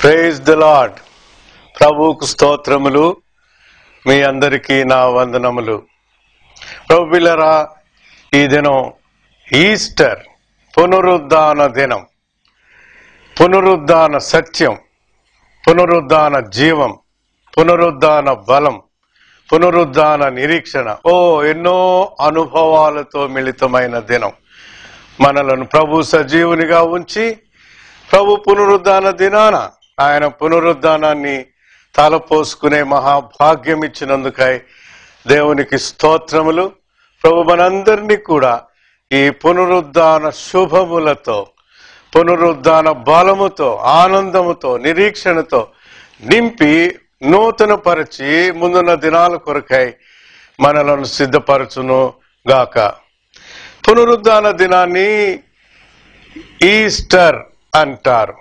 Praise the lord. ప్రభువుకు స్తోత్రములు. మీ అందరికీ నా వందనములు. ప్రభు బిడ్డలారా, ఈ దినం ఈస్టర్, పునరుద్ధాన దినం, పునరుద్ధాన సత్యం, పునరుద్ధాన జీవం, పునరుద్ధాన బలం, పునరుద్ధాన నిరీక్షణ, ఎన్నో అనుభవాలతో మిళితమైన దినం. మనలను ప్రభు సజీవునిగా ఉంచి ప్రభు పునరుద్ధాన దినాన ఆయన పునరుద్ధానాన్ని తలపోసుకునే మహాభాగ్యం ఇచ్చినందుకై దేవునికి స్తోత్రములు. ప్రభు మనందరినీ కూడా ఈ పునరుద్ధాన శుభములతో, పునరుద్ధాన బలముతో, ఆనందముతో, నిరీక్షణతో నింపి నూతన పరిచి ముందున్న దినాల కొరకై మనలను సిద్ధపరచును గాక. పునరుద్ధాన దినాన్ని ఈస్టర్ అంటారు.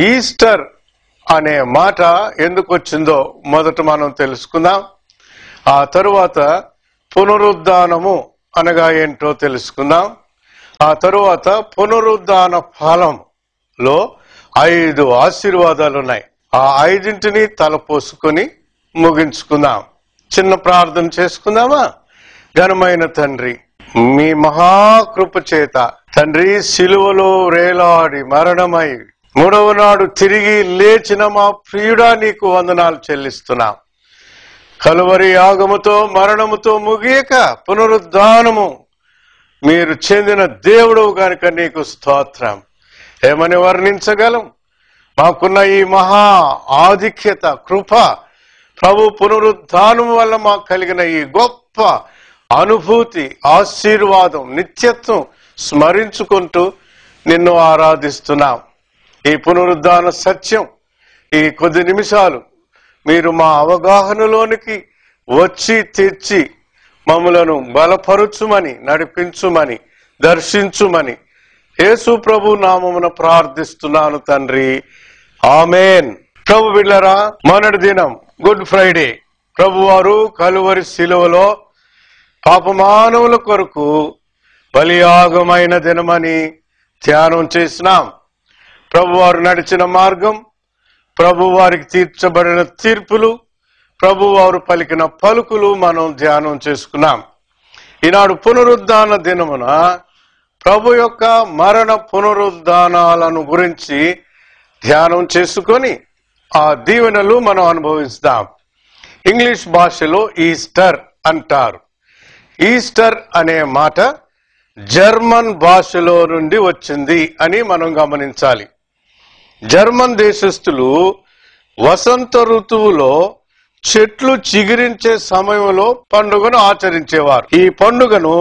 ఈస్టర్ అనే మాట ఎందుకు వచ్చిందో మొదట మనం తెలుసుకుందాం. ఆ తరువాత పునరుద్ధానము అనగా ఏంటో తెలుసుకుందాం. ఆ తరువాత పునరుద్ధాన ఫలంలో 5 ఆశీర్వాదాలు ఉన్నాయి. ఆ 5ంటిని తలపోసుకొని ముగించుకుందాం. చిన్న ప్రార్థన చేసుకుందామా? ఘనమైన తండ్రి, మీ మహాకృప చేత తండ్రి, సిలువలో వేలాడి మరణమై 3వ నాడు తిరిగి లేచిన మా ప్రియుడా, నీకు వందనాలు చెల్లిస్తున్నాం. కలువరి యాగముతో, మరణముతో ముగియక పునరుద్ధానము మీరు చెందిన దేవుడు కనుక నీకు స్తోత్రం. ఏమని వర్ణించగలం? మాకున్న ఈ మహా ఆధిక్యత, కృప, ప్రభు పునరుద్ధానం వల్ల మాకు కలిగిన ఈ గొప్ప అనుభూతి, ఆశీర్వాదం, నిత్యత్వం స్మరించుకుంటూ నిన్ను ఆరాధిస్తున్నాం. ఈ పునరుద్ధాన సత్యం ఈ కొద్ది నిమిషాలు మీరు మా అవగాహనలోనికి వచ్చి తెచ్చి మమ్ములను బలపరుచుమని, నడిపించుమని, దర్శించుమని యేసు ప్రభు నామమున ప్రార్థిస్తున్నాను తండ్రి, ఆమేన్. ప్రభు బిడ్డలారా, మొన్నటి దినం గుడ్ ఫ్రైడే ప్రభువారు కలువరి శిలువలో పాపమానవుల కొరకు బలియాగమైన దినమని ధ్యానం చేసినాం. ప్రభువారు నడిచిన మార్గం, ప్రభువారికి తీర్చబడిన తీర్పులు, ప్రభువారు పలికిన పలుకులు మనం ధ్యానం చేసుకున్నాం. ఈనాడు పునరుద్ధాన దినమున ప్రభు యొక్క మరణ పునరుద్ధానాలను గురించి ధ్యానం చేసుకొని ఆ దీవెనలు మనం అనుభవిస్తాం. ఇంగ్లీష్ భాషలో ఈస్టర్ అంటారు. ఈస్టర్ అనే మాట జర్మన్ భాషలో నుండి వచ్చింది అని మనం గమనించాలి. జర్మన్ దేశస్థులు వసంత ఋతువులో చెట్లు చిగురించే సమయంలో పండుగను ఆచరించేవారు. ఈ పండుగను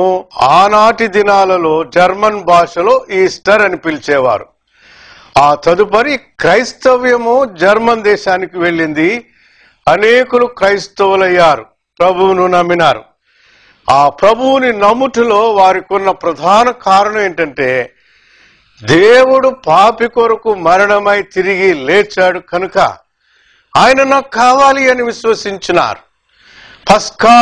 ఆనాటి దినాలలో జర్మన్ భాషలో ఈస్టర్ అని పిలిచేవారు. ఆ తదుపరి క్రైస్తవ్యము జర్మన్ దేశానికి వెళ్ళింది. అనేకులు క్రైస్తవులయ్యారు, ప్రభువును నమ్మినారు. ఆ ప్రభువుని నమ్ముటలో వారికి ఉన్న ప్రధాన కారణం ఏంటంటే, దేవుడు పాపి కొరకు మరణమై తిరిగి లేచాడు కనుక ఆయన నాకు కావాలి అని విశ్వసించినారు. పస్కా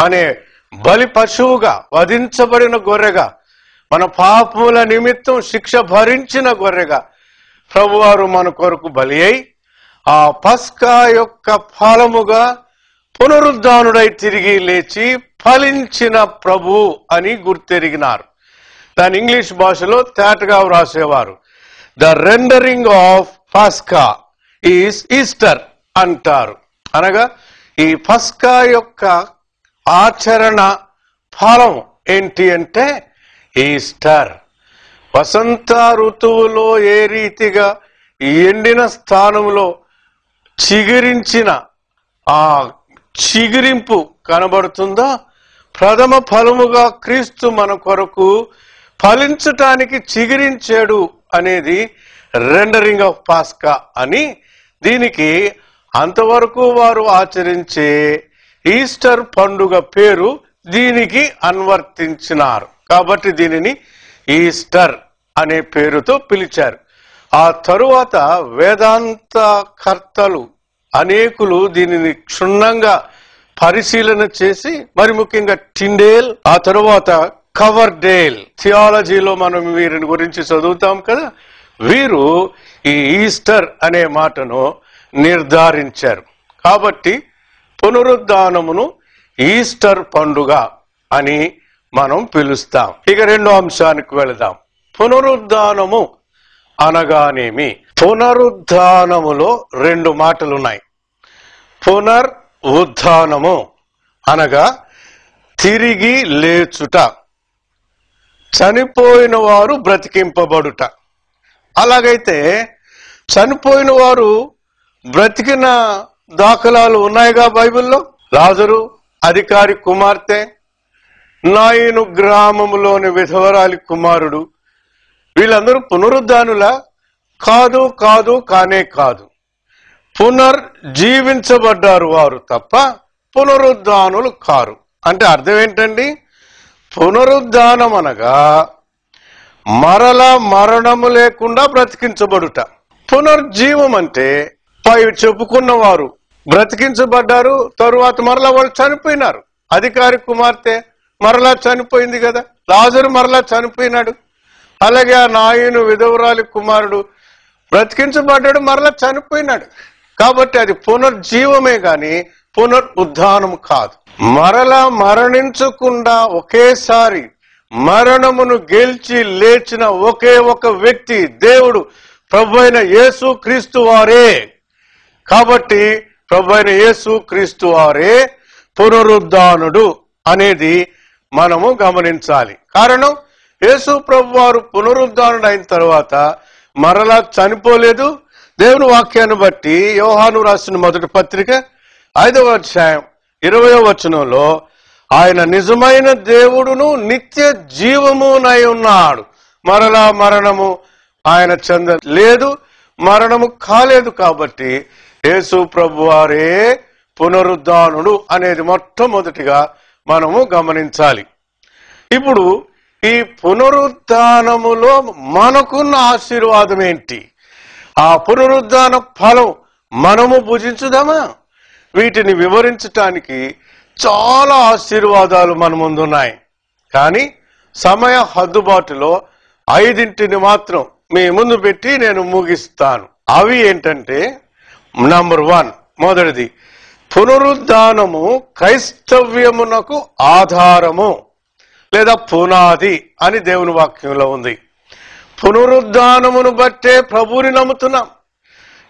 అనే బలి పశువుగా, వధించబడిన గొర్రెగా, మన పాపముల నిమిత్తం శిక్ష భరించిన గొర్రెగా ప్రభువారు మన కొరకు బలి అయి ఆ పస్కా యొక్క ఫలముగా పునరుద్ధానుడై తిరిగి లేచి ఫలించిన ప్రభు అని గుర్తెరిగినారు. దాని ఇంగ్లీష్ భాషలో తేటగా వ్రాసేవారు, ద రెండరింగ్ ఆఫ్ పస్కా ఈజ్ ఈస్టర్ అంటారు. అనగా ఈ పస్కా యొక్క ఆచరణ ఫలం ఏంటి అంటే ఈస్టర్. వసంత ఋతువులో ఏ రీతిగా ఎండిన స్థానంలో చిగురించిన ఆ చిగురింపు కనబడుతుందో, ప్రథమ ఫలముగా క్రీస్తు మన కొరకు ఫలించటానికి చిగురించాడు అనేది రెండరింగ్ ఆఫ్ పాస్కా అని దీనికి అంతవరకు వారు ఆచరించే ఈస్టర్ పండుగ పేరు దీనికి అన్వర్తించినారు. కాబట్టి దీనిని ఈస్టర్ అనే పేరుతో పిలిచారు. ఆ తరువాత వేదాంత కర్తలు అనేకులు దీనిని క్షుణ్ణంగా పరిశీలన చేసి, మరి ముఖ్యంగా టిండేల్, ఆ తరువాత కవర్డేల్, థియాలజీలో మనం వీరిని గురించి చదువుతాం కదా, వీరు ఈ ఈస్టర్ అనే మాటను నిర్ధారించారు. కాబట్టి పునరుద్ధానమును ఈస్టర్ పండుగ అని మనం పిలుస్తాం. ఇక రెండో అంశానికి వెళదాం. పునరుద్ధానము అనగానేమి? పునరుద్ధానములో రెండు మాటలున్నాయి. పునరుద్ధానము అనగా తిరిగి లేచుట, చనిపోయిన వారు బ్రతికింపబడుట. అలాగైతే చనిపోయిన వారు బ్రతికిన దాఖలాలు ఉన్నాయిగా బైబిల్లో. లాజరు, అధికారి కుమార్తె, నాయను గ్రామములోని విధవరాలి కుమారుడు, వీళ్ళందరూ పునరుద్ధానులా? కాదు, కాదు, కానే కాదు. పునర్జీవించబడ్డారు వారు తప్ప పునరుద్ధానులు కారు. అంటే అర్థం ఏంటండి? పునరుద్ధానం అనగా మరల మరణము లేకుండా బ్రతికించబడుట. పునర్జీవం అంటే పై చెప్పుకున్న వారు బ్రతికించబడ్డారు, తరువాత మరలా వాళ్ళు చనిపోయినారు. అధికారి కుమార్తె మరలా చనిపోయింది కదా, లాజరు మరలా చనిపోయినాడు. అలాగే ఆ నాయను విధవరాలి కుమారుడు బ్రతికించబడ్డాడు, మరలా చనిపోయినాడు. కాబట్టి అది పునర్జీవమే గాని పునరుద్ధానం కాదు. మరలా మరణించకుండా ఒకేసారి మరణమును గెలిచి లేచిన ఒకే ఒక వ్యక్తి దేవుడు, ప్రభువైన యేసు క్రీస్తు వారే. కాబట్టి ప్రభువైన యేసు క్రీస్తు వారే పునరుద్ధానుడు అనేది మనము గమనించాలి. కారణం, యేసు ప్రభు వారు పునరుద్ధానుడు అయిన తర్వాత మరలా చనిపోలేదు. దేవుని వాక్యాన్ని బట్టి యోహాను రాసిన మొదటి పత్రిక 5వ అధ్యాయం 20వ వచనంలో ఆయన నిజమైన దేవుడును నిత్య జీవమునై ఉన్నాడు, మరలా మరణము ఆయన చెందలేదు, మరణము కాలేదు. కాబట్టి యేసు ప్రభు వారే పునరుద్ధానుడు అనేది మొట్టమొదటిగా మనము గమనించాలి. ఇప్పుడు ఈ పునరుద్ధానములో మనకున్న ఆశీర్వాదం ఏంటి? ఆ పునరుద్ధాన ఫలం మనము భుజించుదామా? వీటిని వివరించటానికి చాలా ఆశీర్వాదాలు మన ముందున్నాయి. కానీ సమయ హద్దుబాటులో 5 మాత్రం మీ ముందు పెట్టి నేను ముగిస్తాను. అవి ఏంటంటే, నంబర్ 1, మొదటిది, పునరుద్ధానము క్రైస్తవ్యమునకు ఆధారము లేదా పునాది అని దేవుని వాక్యంలో ఉంది. పునరుద్ధానమును బట్టే ప్రభువుని నమ్ముతున్నాం.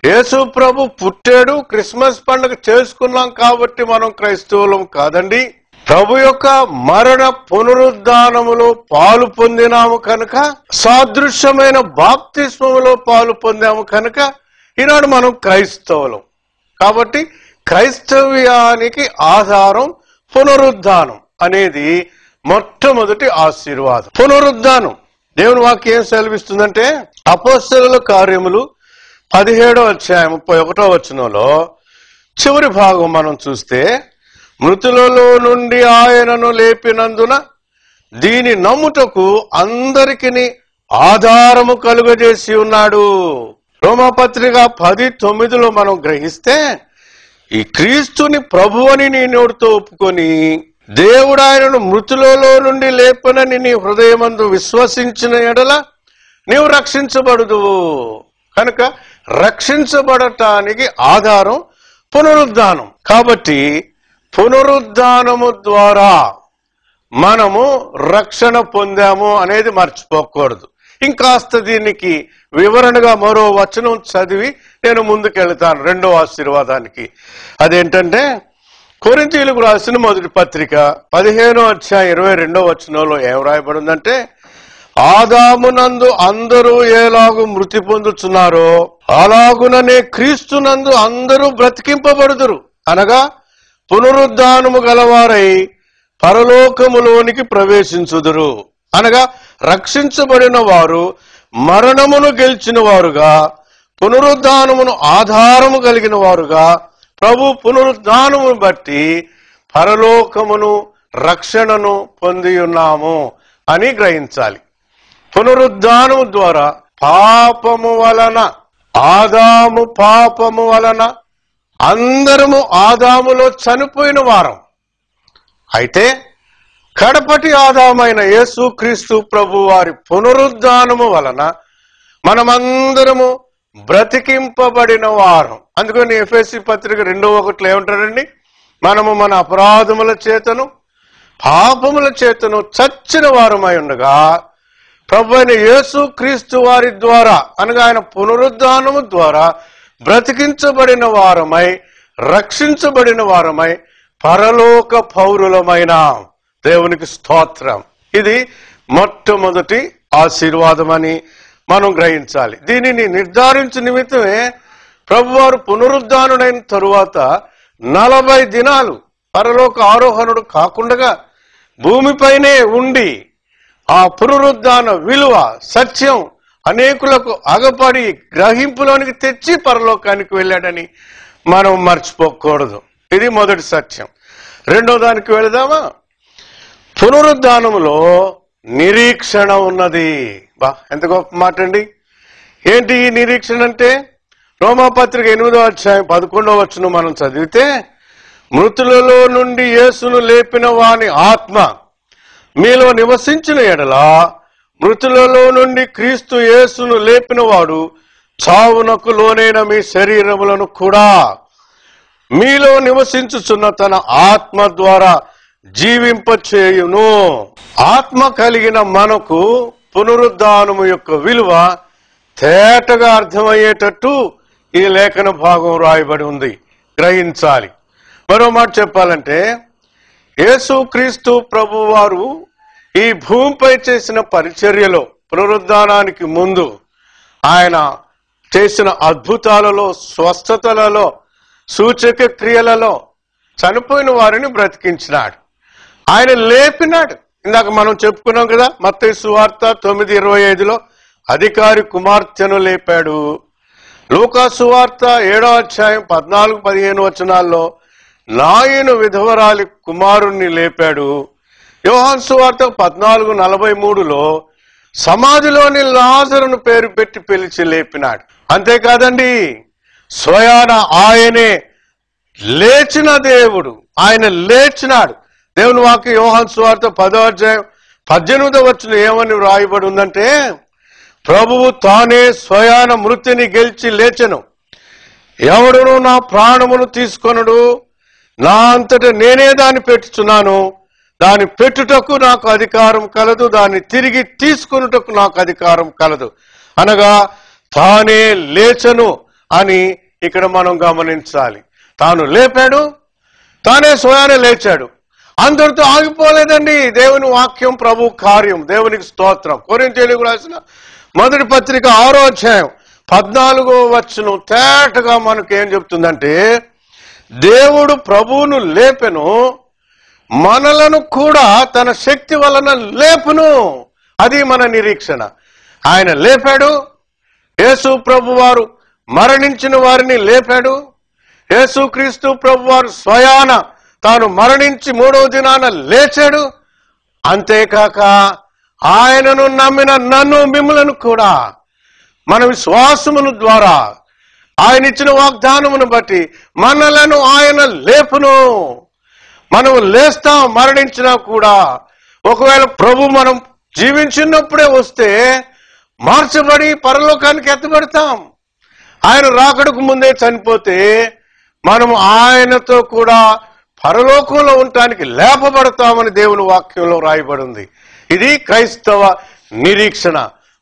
యేసు ప్రభు పుట్టాడు, క్రిస్మస్ పండుగ చేసుకున్నాం కాబట్టి మనం క్రైస్తవులం కాదండి. ప్రభు యొక్క మరణ పునరుద్ధానములో పాలు పొందినాము కనుక, సాదృశ్యమైన బాప్తిస్మములో పాలు పొందాము కనుక ఈనాడు మనం క్రైస్తవులం. కాబట్టి క్రైస్తవ్యానికి ఆధారం పునరుద్ధానం అనేది మొట్టమొదటి ఆశీర్వాదం. పునరుద్ధానం దేవుని వాక్యం ఏం సెలవిస్తుందంటే, అపోస్తలుల కార్యములు 17వ అధ్యాయం 31వ వచనంలో చివరి భాగం మనం చూస్తే, మృతులలో నుండి ఆయనను లేపినందున దీని నమ్ముటకు అందరికిని ఆధారము కలుగజేసి ఉన్నాడు. రోమాపత్రిక 10:9లో మనం గ్రహిస్తే, ఈ క్రీస్తుని ప్రభు అని నీ నోటితో ఒప్పుకొని దేవుడు ఆయనను మృతులలో నుండి లేపనని నీ హృదయమందు విశ్వసించిన ఎడల నీవు రక్షించబడుదువు. కనుక రక్షించబడటానికి ఆధారం పునరుద్ధానం. కాబట్టి పునరుద్ధానము ద్వారా మనము రక్షణ పొందాము అనేది మర్చిపోకూడదు. ఇంకాస్త దీనికి వివరణగా మరో వచనం చదివి నేను ముందుకెళ్తాను రెండో ఆశీర్వాదానికి. అదేంటంటే, కొరింథీయులకు రాసిన మొదటి పత్రిక 15వ అధ్యాయం 22వ వచనంలో ఏం రాయబడిందంటే, ఆదామునందు అందరూ ఎలాగు మృతి పొందుచున్నారో అలాగుననే క్రీస్తునందు అందరూ బ్రతికింపబడుదురు. అనగా పునరుద్ధానము గలవారై పరలోకములోనికి ప్రవేశించుదురు. అనగా రక్షించబడిన వారు మరణమును గెలిచిన వారుగా, పునరుద్ధానమును ఆధారము కలిగిన వారుగా, ప్రభు పునరుద్ధానమును బట్టి పరలోకమును రక్షణను పొంది ఉన్నాము అని గ్రహించాలి. పునరుద్ధానము ద్వారా పాపము వలన, ఆదాము పాపము వలన అందరము ఆదాములో చనిపోయిన వారం. అయితే కడపటి ఆదామైన యేసు క్రీస్తు ప్రభు వారి పునరుద్ధానము వలన మనమందరము బ్రతికింపబడిన వారం. అందుకని ఎఫెసీ పత్రిక 2:1 ఏమంటారండి? మనము మన అపరాధముల చేతను పాపముల చేతను చచ్చిన వారమై ఉండగా ప్రభు అయిన యేసు క్రీస్తు వారి ద్వారా అనగా ఆయన పునరుద్ధానము ద్వారా బ్రతికించబడిన వారమై రక్షించబడిన వారమై పరలోక పౌరులమైన దేవునికి స్తోత్రం. ఇది మొట్టమొదటి ఆశీర్వాదమని మనం గ్రహించాలి. దీనిని నిర్ధారించు నిమిత్తమే ప్రభువారు పునరుద్ధానుడైన తరువాత 40 దినాలు పరలోక ఆరోహణుడు కాకుండా భూమిపైనే ఉండి ఆ పునరుద్ధాన విలువ సత్యం అనేకులకు అగపడి గ్రహింపులోనికి తెచ్చి పరలోకానికి వెళ్ళాడని మనం మర్చిపోకూడదు. ఇది మొదటి సత్యం. రెండో దానికి వెళదామా? పునరుద్ధానములో నిరీక్షణ ఉన్నది. ఎంత గొప్ప మాట అండి! ఏంటి ఈ నిరీక్షణ అంటే? రోమాపత్రిక 8వ అధ్యాయం 11వ వచనం మనం చదివితే, మృతులలో నుండి యేసును లేపిన వాని ఆత్మ మీలో నివసించిన ఎడల మృతులలో నుండి క్రీస్తు యేసును లేపిన వాడు చావునకు లోనైన మీ శరీరములను కూడా మీలో నివసించుచున్న తన ఆత్మ ద్వారా జీవింపచేయును. ఆత్మ కలిగిన మనకు పునరుద్ధానము యొక్క విలువ తేటగా అర్థమయ్యేటట్టు ఈ లేఖన భాగం రాయబడి ఉంది, గ్రహించాలి. మరో మాట చెప్పాలంటే, యేసు క్రీస్తు ప్రభు వారు ఈ భూమిపై చేసిన పరిచర్యలో పునరుద్ధానానికి ముందు ఆయన చేసిన అద్భుతాలలో, స్వస్థతలలో, సూచక క్రియలలో చనిపోయిన వారిని బ్రతికించినాడు, ఆయన లేపినాడు. ఇందాక మనం చెప్పుకున్నాం కదా, మత్తయి సువార్త 9:25లో అధికారి కుమార్తెను లేపాడు. లూకా సువార్త 7వ అధ్యాయం 14-15 వచనాల్లో నాయను విధవరాలి కుమారుణ్ణి లేపాడు. యోహాను సువార్త 14:43లో సమాధిలోని లాజరును పేరు పెట్టి పిలిచి లేపినాడు. అంతేకాదండి, స్వయాన ఆయనే లేచిన దేవుడు, ఆయన లేచినాడు. దేవుని వాక్యం యోహాను సువార్త 10వ అధ్యాయం 18వ వచనం ఏమని వ్రాయబడి ఉందంటే, ప్రభువు తానే స్వయాన మృతిని గెలిచి లేచెను, ఎవడును నా ప్రాణమును తీసుకొనడు, నా అంతట నేనే దాన్ని పెట్టుచున్నాను, దాన్ని పెట్టుటకు నాకు అధికారం కలదు, దాన్ని తిరిగి తీసుకొనుటకు నాకు అధికారం కలదు. అనగా తానే లేచెను అని ఇక్కడ మనం గమనించాలి. తాను లేపాడు, తానే స్వయానే లేచాడు. అందరితో ఆగిపోలేదండి దేవుని వాక్యం, ప్రభు కార్యం. దేవునికి స్తోత్రం. కొరింథీయులకు రాసిన మొదటి పత్రిక 6వ అధ్యాయం 14వ వచనం తేటగా మనకు ఏం చెప్తుందంటే, దేవుడు ప్రభువును లేపెను, మనలను కూడా తన శక్తి వలన లేపును. అది మన నిరీక్షణ. ఆయన లేపాడు. యేసు ప్రభు వారు మరణించిన వారిని లేపాడు. యేసుక్రీస్తు ప్రభు వారు స్వయాన తాను మరణించి 3వ దినాన లేచాడు. అంతేకాక ఆయనను నమ్మిన నన్ను మిమ్ములను కూడా మన విశ్వాసమును ద్వారా ఆయన ఇచ్చిన వాగ్దానమును బట్టి మనలను ఆయన లేపును. మనం లేస్తాం మరణించినా కూడా. ఒకవేళ ప్రభు మనం జీవించినప్పుడే వస్తే మార్చబడి పరలోకానికి ఎత్తబడతాం. ఆయన రాకడకు ముందే చనిపోతే మనము ఆయనతో కూడా పరలోకంలో ఉండటానికి లేపబడతామని దేవుని వాక్యంలో రాయబడి ఉంది. ఇది క్రైస్తవ నిరీక్షణ,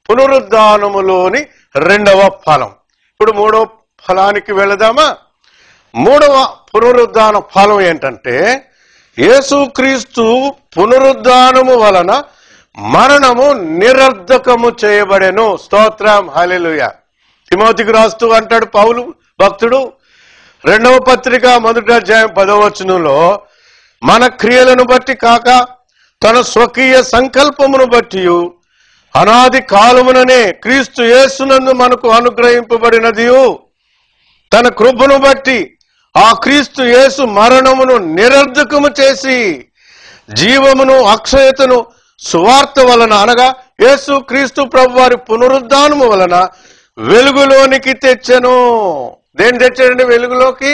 పునరుద్ధానములోని 2వ ఫలం. ఇప్పుడు 3వ ఫలానికి వెళదామా? 3వ పునరుద్ధాన ఫలం ఏంటంటే, యేసుక్రీస్తు పునరుద్ధానము వలన మరణము నిరర్ధకము చేయబడెను. స్తోత్రం, హల్లెలూయా. తిమోతికి రాస్తూ అంటాడు పౌలు భక్తుడు 2వ పత్రిక 1వ అధ్యాయం 10వ వచనంలో, మన క్రియలను బట్టి కాక తన స్వకీయ సంకల్పమును బట్టి అనాది కాలముననే క్రీస్తు యేసునందు మనకు అనుగ్రహింపబడినది, తన కృపను బట్టి ఆ క్రీస్తు యేసు మరణమును నిరర్ధకము చేసి జీవమును అక్షయతను సువార్త వలన అనగా యేసు క్రీస్తు ప్రభు వారి పునరుద్ధానము వలన వెలుగులోనికి తెచ్చెను. దేని తెచ్చాడండి వెలుగులోకి?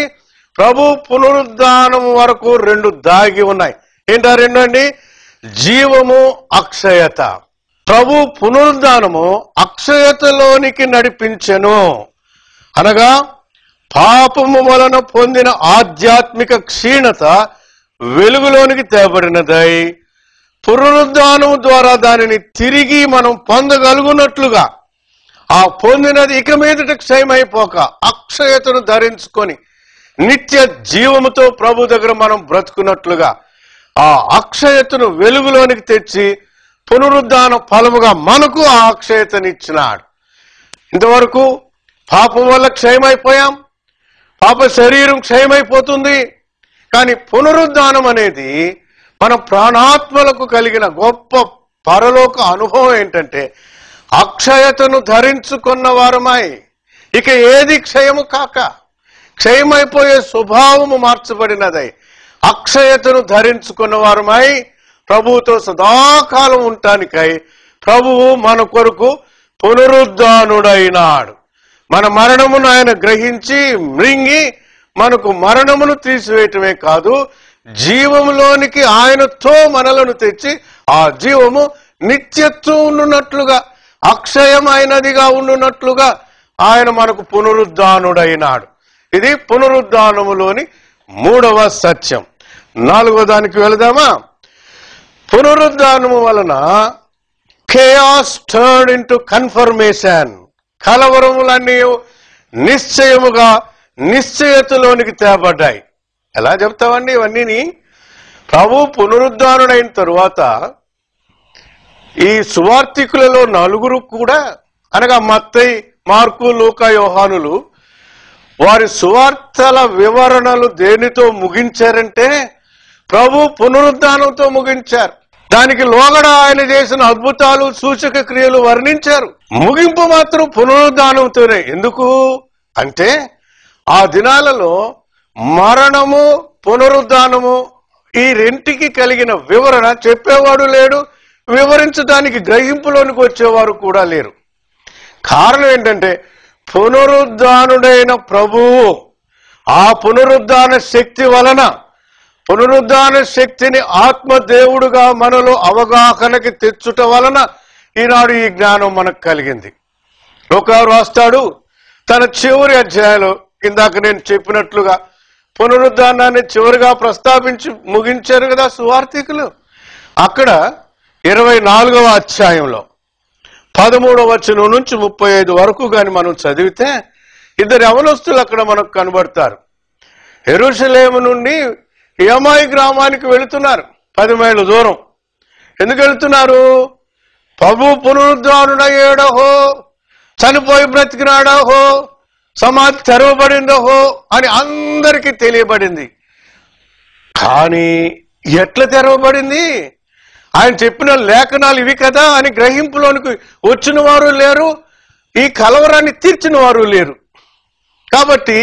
ప్రభు పునరుద్ధానం వరకు 2 దాగి ఉన్నాయి. ఏంటా 2 అండి? జీవము, అక్షయత. ప్రభు పునరుద్ధానము అక్షయతలోనికి నడిపించెను. అనగా పాపము వలన పొందిన ఆధ్యాత్మిక క్షీణత వెలుగులోనికి తేబడినదై పునరుద్ధానము ద్వారా దానిని తిరిగి మనం పొందగలుగునట్లుగా, ఆ పొందినది ఇక మీదట క్షయమైపోక అక్షయతను ధరించుకొని నిత్య జీవముతో ప్రభు దగ్గర మనం బ్రతుకున్నట్లుగా ఆ అక్షయతను వెలుగులోనికి తెచ్చి పునరుద్ధాన ఫలముగా మనకు ఆ అక్షయతనిచ్చినాడు. ఇంతవరకు పాపం వల్ల క్షయమైపోయాం, పాప శరీరం క్షయమైపోతుంది. కానీ పునరుద్ధానం అనేది మన ప్రాణాత్మలకు కలిగిన గొప్ప పరలోక అనుభవం ఏంటంటే అక్షయతను ధరించుకున్న వారమై ఇక ఏది క్షయము కాక క్షయమైపోయే స్వభావము మార్చబడినదై అక్షయతను ధరించుకున్న వారమై ప్రభువుతో సదాకాలం ఉండటానికై ప్రభువు మన కొరకు పునరుద్ధానుడైనాడు. మన మరణమును ఆయన గ్రహించి మృంగి మనకు మరణమును తీసివేయటమే కాదు, జీవములోనికి ఆయనతో మనలను తెచ్చి ఆ జీవము నిత్యత్వం ఉండునట్లుగా, అక్షయమైనదిగా ఉండునట్లుగా ఆయన మనకు పునరుద్ధానుడైనాడు. ఇది పునరుద్ధానములోని మూడవ సత్యం. నాలుగో దానికి వెళదామా? పునరుద్ధానము వలన chaos turned into confirmation. కలవరములన్నీ నిశ్చయముగా నిశ్చయతలోనికి తేబడ్డాయి. ఎలా చెప్తామండి ఇవన్నీ? ప్రభు పునరుద్ధానుడైన తరువాత ఈ సువార్తికులలో నలుగురు కూడా, అనగా మత్తయి, మార్కు, లూకా, యోహానులు, వారి సువార్తల వివరణలు దేనితో ముగించారంటే ప్రభు పునరుద్ధానంతో ముగించారు. దానికి లోగడ ఆయన చేసిన అద్భుతాలు, సూచక క్రియలు వర్ణించారు. ముగింపు మాత్రం పునరుద్ధానంతోనే. ఎందుకు అంటే ఆ దినాలలో మరణము, పునరుద్ధానము ఈ రెంటికి కలిగిన వివరణ చెప్పేవాడు లేడు, వివరించడానికి గ్రహింపులోనికి వచ్చేవారు కూడా లేరు. కారణం ఏంటంటే పునరుద్ధానుడైన ప్రభువు ఆ పునరుద్ధాన శక్తి వలన, పునరుద్ధాన శక్తిని ఆత్మదేవుడుగా మనలో అవగాహనకి తెచ్చుట వలన ఈనాడు ఈ జ్ఞానం మనకు కలిగింది. లూకా రాస్తాడు తన చివరి అధ్యాయంలో, ఇందాక నేను చెప్పినట్లుగా పునరుద్ధానాన్ని చివరిగా ప్రస్తావించి ముగించారు కదా సువార్తికులు. అక్కడ 24వ అధ్యాయంలో 13వ వచనం నుంచి 35 వరకు గాని మనం చదివితే ఇద్దరు యవనస్తులు అక్కడ మనకు కనబడతారు. యెరూషలేము నుండి ఎమాయి గ్రామానికి వెళుతున్నారు, 10 మైళ్ళ దూరం. ఎందుకు వెళుతున్నారు? ప్రభు పునరుద్ధానుడయ్యాడహో, చనిపోయి బ్రతికినాడహో, సమాధి తెరవబడిందహో అని అందరికీ తెలియబడింది. కానీ ఎట్లా తెరవబడింది? ఆయన చెప్పిన లేఖనాలు ఇవి కదా అని గ్రహింపులోనికి వచ్చిన వారు లేరు, ఈ కలవరాన్ని తీర్చిన వారు లేరు. కాబట్టి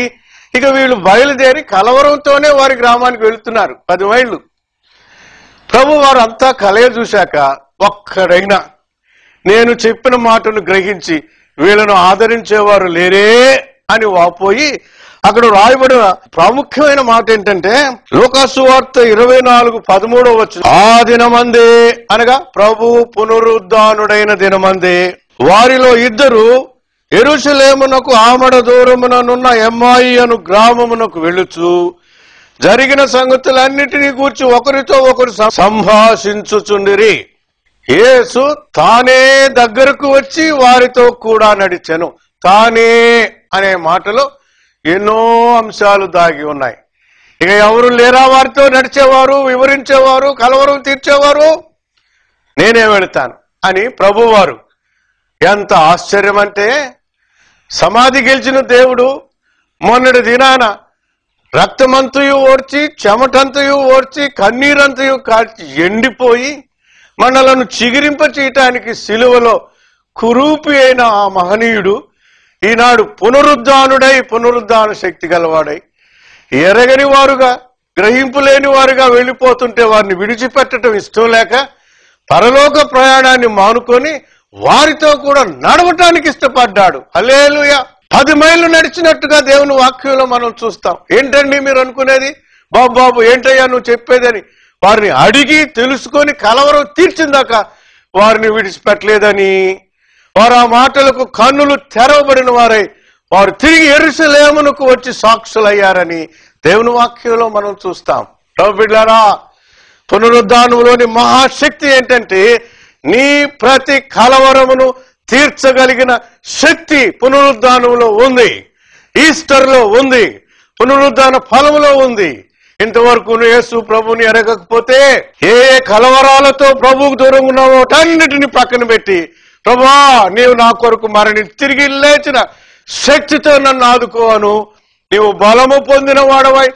ఇక వీళ్ళు బయలుదేరి కలవరంతోనే వారి గ్రామానికి వెళుతున్నారు, 10 మైళ్ళు. ప్రభు వారు అంతా కలయ చూశాక ఒక్కడైనా నేను చెప్పిన మాటను గ్రహించి వీళ్ళను ఆదరించేవారు లేరే అని వాపోయి అక్కడ రాయబడిన ప్రాముఖ్యమైన మాట ఏంటంటే లూకా సువార్త 24:13 వచనం, ఆ దినమందే అనగా ప్రభు పునరుద్ధానుడైన దినమందే వారిలో ఇద్దరు యెరూషలేమునకు ఆమడ దూరముననున్న ఎమ్మాయి అను గ్రామమునకు వెళ్ళుచు జరిగిన సంగతులన్నిటినీ గూర్చి ఒకరితో ఒకరు సంభాషించుచుండిరి. యేసు తానే దగ్గరకు వచ్చి వారితో కూడా నడిచెను. తానే అనే మాటలో ఎన్నో అంశాలు దాగి ఉన్నాయి. ఇక ఎవరు లేరా వారితో నడిచేవారు, వివరించేవారు, కలవరం తీర్చేవారు? నేనే వెళతాను అని ప్రభువారు. ఎంత ఆశ్చర్యం అంటే సమాధి గెలిచిన దేవుడు మొన్నటి దినాన రక్తమంతయు ఓడ్చి, చెమటంతయు ఓడ్చి, కన్నీరంతయు కార్చి ఎండిపోయి మనలను చిగిరింప చేయటానికి సిలువలో కురూపి అయిన ఆ మహనీయుడు ఈనాడు పునరుద్ధానుడై, పునరుద్ధాన శక్తి గలవాడై, ఎరగని వారుగా, గ్రహింపు లేని వారుగా వెళ్ళిపోతుంటే వారిని విడిచిపెట్టడం ఇష్టం లేక పరలోక ప్రయాణాన్ని మానుకొని వారితో కూడా నడవటానికి ఇష్టపడ్డాడు. హల్లెలూయా. 10 మైళ్ళు నడిచినట్టుగా దేవుని వాక్యంలో మనం చూస్తాం. ఏంటండి మీరు అనుకునేది? బాబు ఏంటయ్యా నువ్వు చెప్పేదని వారిని అడిగి తెలుసుకొని కలవరం తీర్చిందాక వారిని విడిచిపెట్టలేదని, వారు ఆ మాటలకు కన్నులు తెరవబడిన వారై వారు తిరిగి యెరూషలేమునకు వచ్చి సాక్షులయ్యారని దేవుని వాక్యంలో మనం చూస్తాం. బిడ్డలారా, పునరుద్ధానంలోని మహాశక్తి ఏంటంటే నీ ప్రతి కలవరమును తీర్చగలిగిన శక్తి పునరుద్ధానంలో ఉంది, ఈస్టర్లో ఉంది, పునరుద్ధాన ఫలములో ఉంది. ఇంతవరకు యేసు ప్రభుని ఎరగకపోతే ఏ కలవరాలతో ప్రభువుకు దూరంగా ఉన్నావో అన్నిటిని పక్కన పెట్టి, ప్రభువా నీవు నా కొరకు మరణించి తిరిగి లేచిన శక్తితో నన్ను ఆదుకోను, నీవు బలము పొందిన వాడవై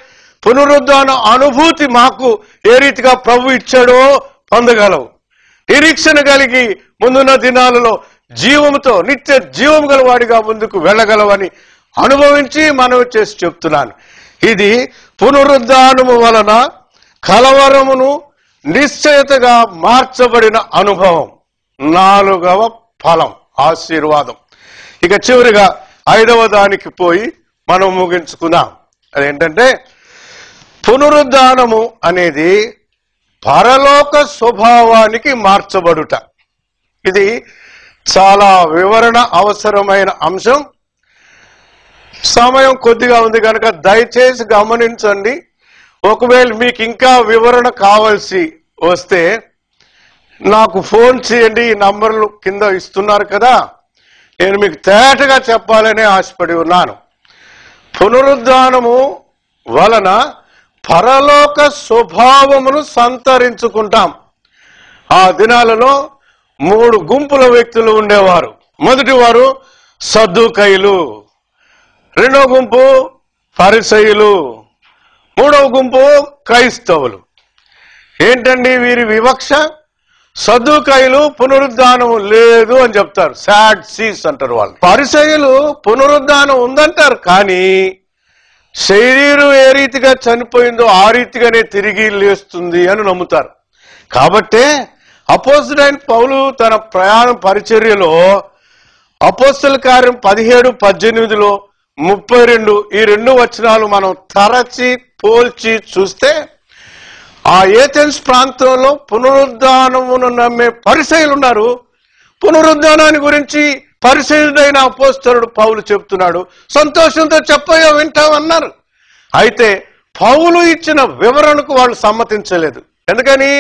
పునరుద్ధాన అనుభూతి మాకు ఏ రీతిగా ప్రభు ఇచ్చాడో పొందగలవు. నిరీక్షణ కలిగి ముందున్న దినాలలో జీవముతో నిత్య జీవం గల వాడిగా ముందుకు వెళ్ళగలవని అనుభవించి మనవి చేసి చెప్తున్నాను. ఇది పునరుద్ధానము వలన కలవరమును నిశ్చయతగా మార్చబడిన అనుభవం. 4వ ఫలం ఆశీర్వాదం. ఇక చివరిగా 5వ దానికి పోయి మనం ముగించుకుందాం. అదేంటంటే పునరుద్ధానము అనేది పరలోక స్వభావానికి మార్చబడుట. ఇది చాలా వివరణ అవసరమైన అంశం. సమయం కొద్దిగా ఉంది కనుక దయచేసి గమనించండి. ఒకవేళ మీకు ఇంకా వివరణ కావాల్సి వస్తే నాకు ఫోన్ చేయండి. ఈ నంబర్లు కింద ఇస్తున్నారు కదా, నేను మీకు తేటగా చెప్పాలనే ఆశపడి ఉన్నాను. పునరుద్ధానము వలన పరలోక స్వభావమును సంతరించుకుంటాం. ఆ దినాలలో 3 గుంపుల వ్యక్తులు ఉండేవారు. మొదటి వారు సద్దూకయ్యులు, 2వ గుంపు ఫరిసయ్యులు, 3వ గుంపు క్రైస్తవులు. ఏంటండి వీరి వివక్ష? సద్దూకయ్యులు పునరుద్ధానం లేదు అని చెప్తారు, సాడ్ సీస్ అంటారు వాళ్ళు. ఫరిసయ్యులు పునరుద్ధానం ఉందంటారు, కానీ శరీరం ఏ రీతిగా చనిపోయిందో ఆ రీతిగానే తిరిగి లేస్తుంది అని నమ్ముతారు. కాబట్టే అపోస్తలుడైన పౌలు తన ప్రయాణ పరిచర్యలో అపోస్తల కార్యం 17:18 32 ఈ 2 వచనాలు మనం తరచి పోల్చి చూస్తే ఆ ఏథెన్స్ ప్రాంతంలో పునరుద్ధానమును నమ్మే పరిసయ్యులు ఉన్నారు. పునరుద్ధానాన్ని గురించి పరిసయ్యుడైన అపోస్తలుడు పౌలు చెప్తున్నాడు. సంతోషంతో చెప్పయో వింటామన్నారు. అయితే పౌలు ఇచ్చిన వివరణకు వాళ్ళు సమ్మతించలేదు. ఎందుకని?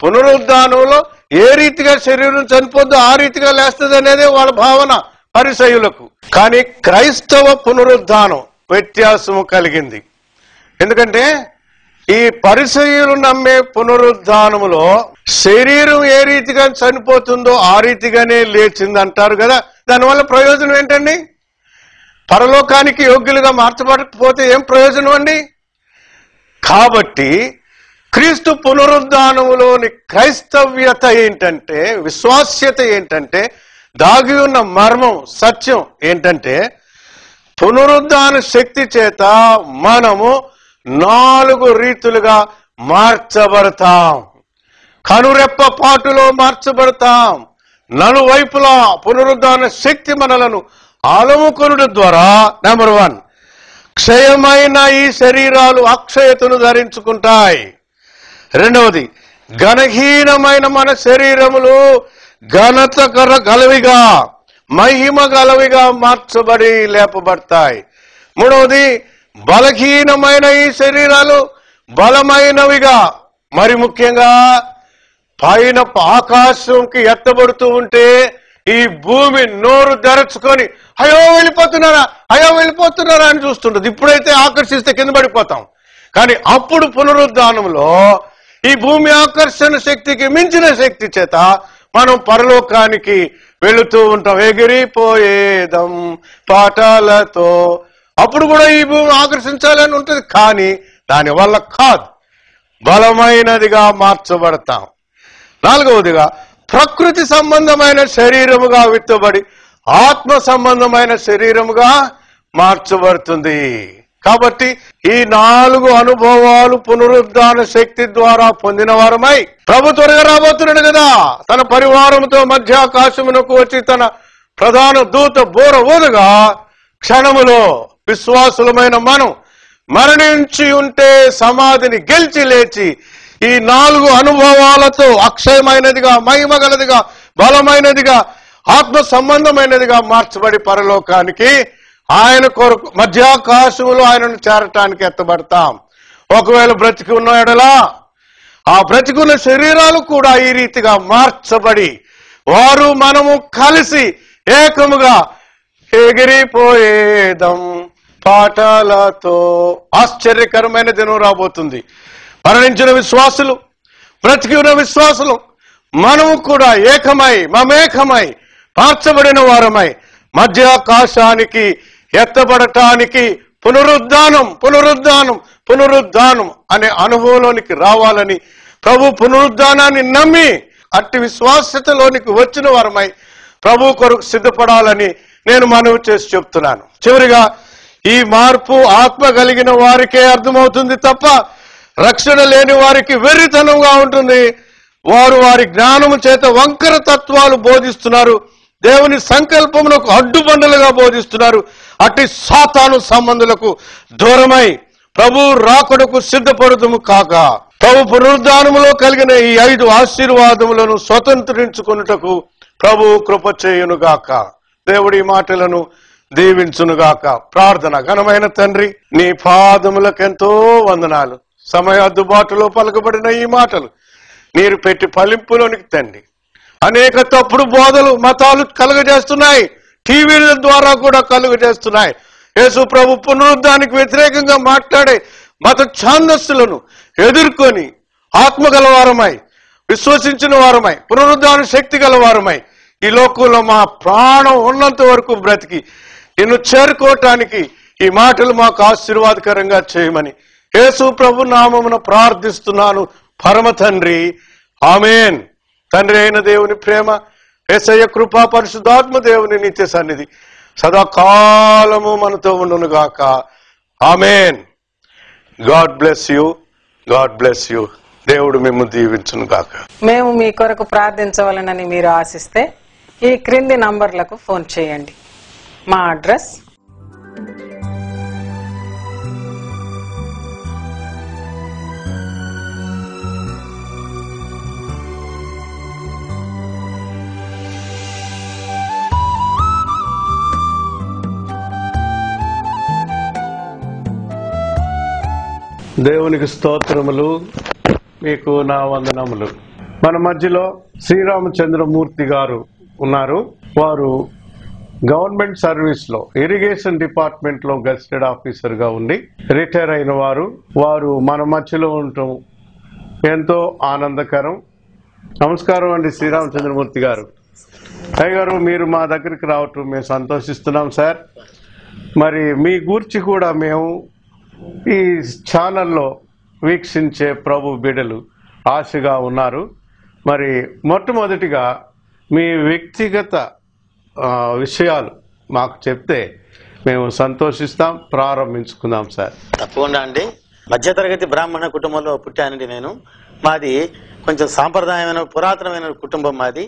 పునరుద్ధానంలో ఏ రీతిగా శరీరం చనిపోద్దో ఆ రీతిగా లేస్తుంది అనేదే వాళ్ళ భావన పరిసయ్యులకు. కానీ క్రైస్తవ పునరుద్ధానం వ్యత్యాసము కలిగింది. ఎందుకంటే ఈ పరిసయ్యులు నమ్మే పునరుద్ధానములో శరీరం ఏ రీతిగా చనిపోతుందో ఆ రీతిగానే లేచింది అంటారు కదా. దానివల్ల ప్రయోజనం ఏంటండి? పరలోకానికి యోగ్యులుగా మార్చబడకపోతే ఏం ప్రయోజనం అండి? కాబట్టి క్రీస్తు పునరుద్ధానములోని క్రైస్తవ్యత ఏంటంటే, విశ్వాస్యత ఏంటంటే, దాగి ఉన్న మర్మం సత్యం ఏంటంటే, పునరుద్ధాన శక్తి చేత మనము 4 రీతులుగా మార్చబడతాం. కనురెప్ప పాటులో మార్చబడతాం. నలువైపులా పునరుద్ధాన శక్తి మనలను ఆలముకొనుట ద్వారా నెంబర్ 1 క్షయమైన ఈ శరీరాలు అక్షయతను ధరించుకుంటాయి. 2వది ఘనహీనమైన మన శరీరములు ఘనత గలవిగా మహిమ గలవిగా మార్చబడి లేపబడతాయి. 3వది బలహీనమైన ఈ శరీరాలు బలమైనవిగా, మరి ముఖ్యంగా పైన ఆకాశంకి ఎత్తబడుతూ ఉంటే ఈ భూమి నోరు తెరచుకొని అయ్యో వెళ్ళిపోతున్నారా అని చూస్తుంటది. ఇప్పుడైతే ఆకర్షిస్తే కింద పడిపోతాం, కానీ అప్పుడు పునరుద్ధానంలో ఈ భూమి ఆకర్షణ శక్తికి మించిన శక్తి చేత మనం పరలోకానికి వెళుతూ ఉంటాం. ఎగిరిపోయేదం పాఠాలతో. అప్పుడు కూడా ఈ భూమి ఆకర్షించాలని ఉంటుంది, కానీ దానివల్ల కాదు, బలమైనదిగా మార్చబడతాం. 4వదిగా ప్రకృతి సంబంధమైన శరీరముగా విత్తబడి ఆత్మ సంబంధమైన శరీరముగా మార్చబడుతుంది. కాబట్టి ఈ 4 అనుభవాలు పునరుద్ధాన శక్తి ద్వారా పొందిన వారమై ప్రభు త్వరగా రాబోతున్నాడు కదా. తన పరివారంతో మధ్యాకాశమునకు వచ్చి తన ప్రధాన దూత బోర ఊదగా క్షణములో విశ్వాసులమైన మనం మరణించి ఉంటే సమాధిని గెలిచి లేచి ఈ 4 అనుభవాలతో అక్షయమైనదిగా, మహిమగలదిగా, బలమైనదిగా, ఆత్మ సంబంధమైనదిగా మార్చబడి పరలోకానికి ఆయన కొరకు మధ్యాకాశములో ఆయనను చేరటానికి ఎత్తబడతాం. ఒకవేళ బ్రతికి ఉన్న ఎడలా ఆ బ్రతికున్న శరీరాలు కూడా ఈ రీతిగా మార్చబడి వారు మనము కలిసి ఏకముగా ఎగిరిపోయేదం పాటలతో. ఆశ్చర్యకరమైన దినం రాబోతుంది. మరణించిన విశ్వాసులు, బ్రతికి ఉన్న విశ్వాసులు మనము కూడా ఏకమై, మమేకమై, మార్చబడిన వారమై మధ్యాకాశానికి ఎత్తబడటానికి పునరుద్ధానం పునరుద్ధానం పునరుద్ధానం అనే అనుభవంలోనికి రావాలని, ప్రభు పునరుద్ధానాన్ని నమ్మి అట్టి విశ్వాసతలోనికి వచ్చిన వారమై ప్రభు కొరకు సిద్ధపడాలని నేను మనవి చేసి చెప్తున్నాను. చివరిగా ఈ మార్పు ఆత్మ కలిగిన వారికే అర్థమవుతుంది తప్ప రక్షణ లేని వారికి వెర్రితనంగా ఉంటుంది. వారు వారి జ్ఞానము చేత వంకర తత్వాలు బోధిస్తున్నారు, దేవుని సంకల్పమునకు అడ్డుబండలుగా బోధిస్తున్నారు. అట్టి సాతాను సంబంధులకు దూరమై ప్రభు రాకడకు సిద్ధపడుదుము కాక ప్రభు పునరుద్ధానములో కలిగిన ఈ 5 ఆశీర్వాదములను స్వతంత్రించుకొనుటకు ప్రభు కృప చేయునుగాక. దేవుడి మాటలను దీవించునుగాక. ప్రార్థన. ఘనమైన తండ్రి, నీ పాదములకెంతో వందనాలు. సమయ అద్దుబాటులో పలకబడిన ఈ మాటలు నీరు పెట్టి ఫలింపులోనికి తండ్రి. అనేక తప్పుడు బోధలు మతాలు కలుగజేస్తున్నాయి, టీవీల ద్వారా కూడా కలుగజేస్తున్నాయి. యేసు ప్రభు పునరుద్ధానికి వ్యతిరేకంగా మాట్లాడే మత ఛాందస్సులను ఎదుర్కొని ఆత్మ గలవారమై, విశ్వసించిన వారమై, పునరుద్ధాన శక్తి గలవారమై ఈ లోకంలో మా ప్రాణం ఉన్నంత వరకు బ్రతికి నిన్ను చేరుకోవటానికి ఈ మాటలు మాకు ఆశీర్వాదకరంగా చేయమని యేసు ప్రభు నామమున ప్రార్థిస్తున్నాను పరమ తండ్రి. ఆమేన్. తండ్రి అయిన దేవుని ప్రేమ, యేసయ్య కృపా, పరిశుద్ధాత్మ దేవుని నిత్య సన్నిధి సదాకాలము మనతో ఉండునుగాక. Amen. God bless you. God bless you. దేవుడు మిమ్మల్ని దీవించునుగాక. మేము మీ కొరకు ప్రార్థించవాలనని మీరు ఆశిస్తే ఈ క్రింది నంబర్లకు ఫోన్ చేయండి. మా అడ్రస్ దేవునికి స్తోత్రములు, మీకు నా వందనములు. మన మధ్యలో శ్రీరామచంద్రమూర్తి గారు ఉన్నారు. వారు గవర్నమెంట్ సర్వీస్ లో ఇరిగేషన్ డిపార్ట్మెంట్ లో గెస్టెడ్ ఆఫీసర్ గా ఉండి రిటైర్ అయిన వారు మన మధ్యలో ఉండటం ఎంతో ఆనందకరం. నమస్కారం అండి శ్రీరామచంద్రమూర్తి గారు. అయ్య గారు, మీరు మా దగ్గరికి రావటం మేము సంతోషిస్తున్నాం సార్. మరి మీ గూర్చి కూడా మేము ఈ ఛానల్లో వీక్షించే ప్రభు బిడ్డలు ఆశగా ఉన్నారు. మరి మొట్టమొదటిగా మీ వ్యక్తిగత విషయాలు మాకు చెప్తే మేము సంతోషిస్తాం. ప్రారంభించుకుందాం సార్. తప్పకుండా అండి. మధ్యతరగతి బ్రాహ్మణ కుటుంబంలో పుట్టానండి నేను. మాది కొంచెం సాంప్రదాయమైన పురాతనమైన కుటుంబం మాది.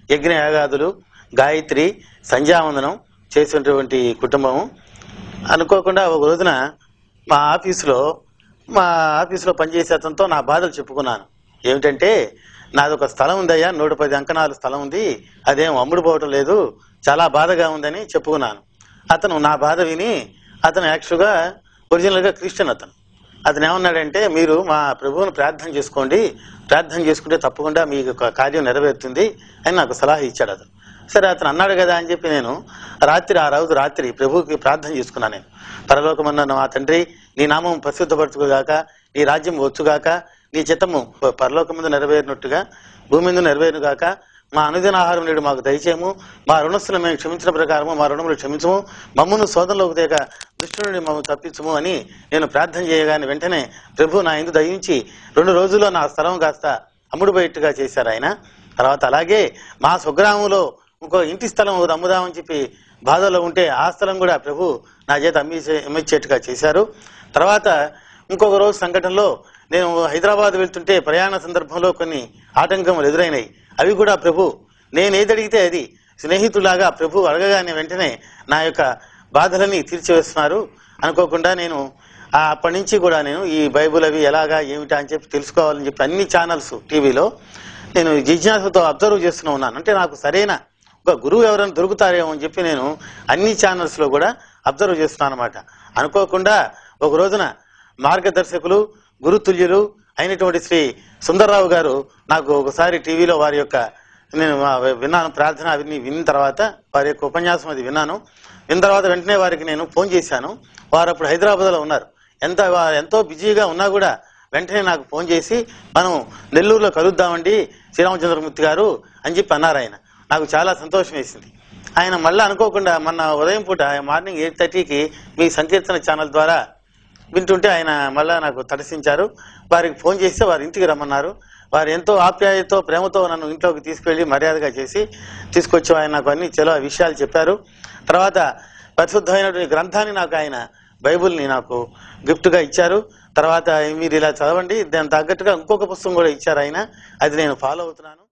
యజ్ఞ యాగాదులు, గాయత్రి, సంధ్యావందనం చేసినటువంటి కుటుంబము. అనుకోకుండా ఒక రోజున మా ఆఫీసులో పనిచేసే అతనితో నా బాధలు చెప్పుకున్నాను. ఏమిటంటే, నాదొక స్థలం ఉందయ్యా, 110 అంకణాల స్థలం ఉంది, అదేం అమ్ముడు పోవటం లేదు, చాలా బాధగా ఉందని చెప్పుకున్నాను. అతను నా బాధ విని, అతను యాక్చువల్గా ఒరిజినల్గా క్రిస్టియన్. అతను ఏమన్నాడంటే, మీరు మా ప్రభువును ప్రార్థన చేసుకోండి, ప్రార్థన చేసుకుంటే తప్పకుండా మీకు కార్యం నెరవేరుతుంది అని నాకు సలహా ఇచ్చాడు అతను. సరే, అతను అన్నాడు కదా అని చెప్పి నేను ఆ రోజు రాత్రి ప్రభువుకి ప్రార్థన చేసుకున్నాను. నేను, పరలోకమన్న మా తండ్రి, నీ నామం పరిశుద్ధపరచుగాక, నీ రాజ్యం వచ్చుగాక, నీ చిత్తము పరలోకం మీద నెరవేరినట్టుగా భూమి మీద నెరవేరుగాక, మా అనుదిన ఆహారం నేడు మాకు దయచేయము, మా రుణస్తులు మేము క్షమించిన ప్రకారము మా రుణములు క్షమించము, మమ్మను శోధనలోకి తేక దుష్టుడి నుండి మమ్మల్ని తప్పించము అని నేను ప్రార్థన చేయగానే వెంటనే ప్రభు నా యందు దయించి 2 రోజుల్లో నా స్థలం కాస్త అమ్ముడు బయటగా చేశారు ఆయన. తర్వాత అలాగే మా స్వగ్రామంలో ఇంకో ఇంటి స్థలం అమ్ముదామని చెప్పి బాధలో ఉంటే ఆ స్థలం కూడా ప్రభు నా చేత అమ్మిచ్చేట్టుగా చేశారు. తర్వాత ఇంకొక రోజు సంఘటనలో నేను హైదరాబాద్ వెళ్తుంటే ప్రయాణ సందర్భంలో కొన్ని ఆటంకములు ఎదురైనాయి. అవి కూడా ప్రభు నేను ఏదడిగితే అది స్నేహితులాగా ప్రభు అడగగానే వెంటనే నా యొక్క బాధలని తీర్చివేస్తున్నారు. అనుకోకుండా నేను అప్పటి నుంచి కూడా నేను ఈ బైబుల్ అవి ఎలాగా ఏమిటా అని చెప్పి తెలుసుకోవాలని చెప్పి అన్ని ఛానల్స్ టీవీలో నేను జిజ్ఞాసతో అబ్జర్వ్ చేస్తూనే ఉన్నాను. అంటే నాకు సరైన ఒక గురువు ఎవరైనా దొరుకుతారేమో అని చెప్పి నేను అన్ని ఛానల్స్లో కూడా అబ్జర్వ్ చేస్తున్నాను అనమాట. అనుకోకుండా ఒక రోజున మార్గదర్శకులు గురుతుల్యులు అయినటువంటి శ్రీ సుందర్రావు గారు నాకు ఒకసారి టీవీలో వారి యొక్క నేను విన్నాను, ప్రార్థన అవన్నీ విన్న తర్వాత వారి యొక్క ఉపన్యాసం అది విన్నాను. విన్న తర్వాత వెంటనే వారికి నేను ఫోన్ చేశాను. వారు అప్పుడు హైదరాబాద్లో ఉన్నారు. ఎంతో బిజీగా ఉన్నా కూడా వెంటనే నాకు ఫోన్ చేసి మనం నెల్లూరులో కలుద్దామండి శ్రీరామచంద్రమూర్తి గారు అని చెప్పి అన్నారు. ఆయన నాకు చాలా సంతోషం వేసింది. ఆయన మళ్ళీ అనుకోకుండా మొన్న ఉదయం పూట మార్నింగ్ 8:30కి మీ సంకీర్తన ఛానల్ ద్వారా వింటుంటే ఆయన మళ్ళా నాకు తటసించారు. వారికి ఫోన్ చేస్తే వారి ఇంటికి రమ్మన్నారు. వారు ఎంతో ఆప్యాయతో ప్రేమతో నన్ను ఇంట్లోకి తీసుకెళ్లి మర్యాదగా చేసి తీసుకొచ్చి ఆయన నాకు అన్ని చాలా విషయాలు చెప్పారు. తర్వాత పరిశుద్ధమైనటువంటి గ్రంథాన్ని నాకు ఆయన బైబుల్ని నాకు గిఫ్ట్గా ఇచ్చారు. తర్వాత మీరు ఇలా చదవండి, దానికి తగ్గట్టుగా ఇంకొక పుస్తకం కూడా ఇచ్చారు ఆయన. అది నేను ఫాలో అవుతున్నాను.